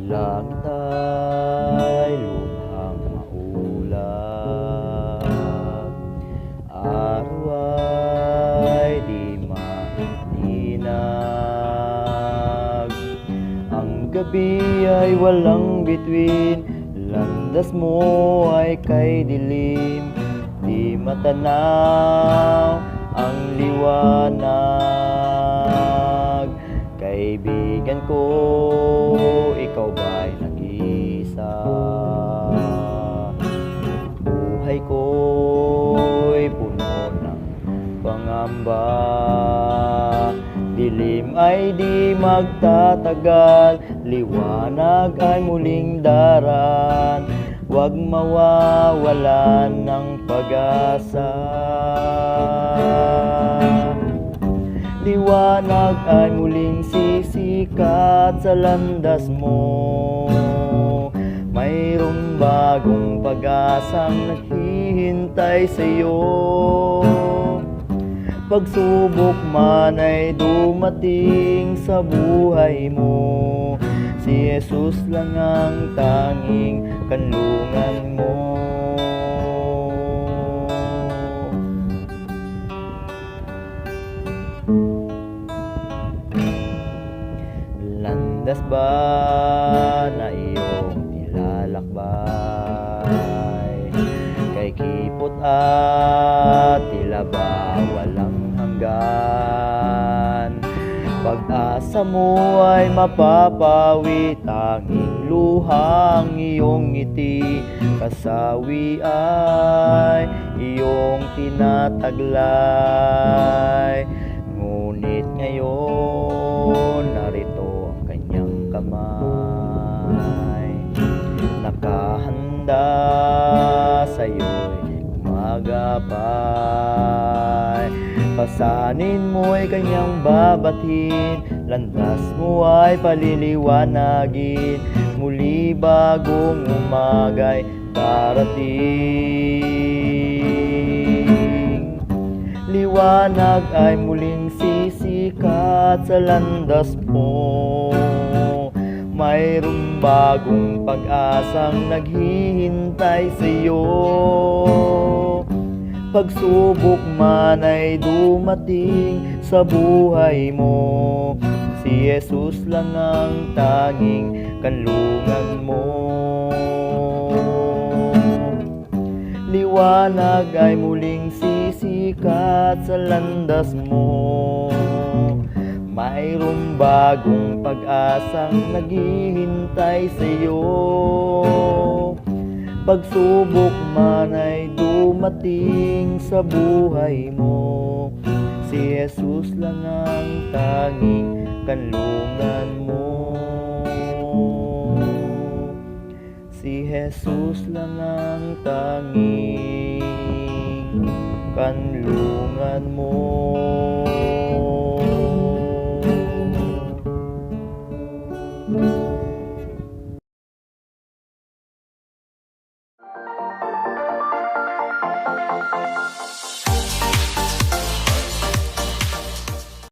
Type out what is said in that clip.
Langit ay lubhang maulap, araw ay di malinag, ang gabi ay walang bituin, landas mo ay kay dilim, di matanaw ang liwanag. Kaibigan ko, ikaw ba'y nag-iisa? Buhay ko'y puno ng pangamba, dilim ay di magtatagal, liwanag ay muling daran, huwag mawawalan ng pag-asa. Liwanag ay muling sisikat sa landas mo, mayroong bagong pag-asang naghihintay sa'yo. Pagsubok man ay dumating sa buhay mo, si Jesus lang ang tanging kanlungan mo. Landas ba na iyong nilalakbay, kay kipot at tila ba walang hanggan? Pag-asa mo ay mapapawi, tanging luhang iyong ngiti, kasawi ay iyong tinataglay. Ngunit ngayon narito ang kanyang kamay, nakahanda sa'yo'y gumagabay. Pasanin mo'y kanyang babatin, landas mo ay paliliwanagin, muli bagong umaga'y darating. Liwanag ay muling sisikat sa landas mo, mayroong bagong pag-asang naghihintay sa'yo. Pagsubok man ay dumating sa buhay mo, si Jesus lang ang tanging kanlungan mo. Liwanag ay muling sisikat sa landas mo, mayroong bagong pag-asang naghihintay sa'yo. Pagsubok man ay dumating sa buhay mo, si Jesus lang ang tanging kanlungan mo. Si Jesus lang ang tanging kanlungan mo.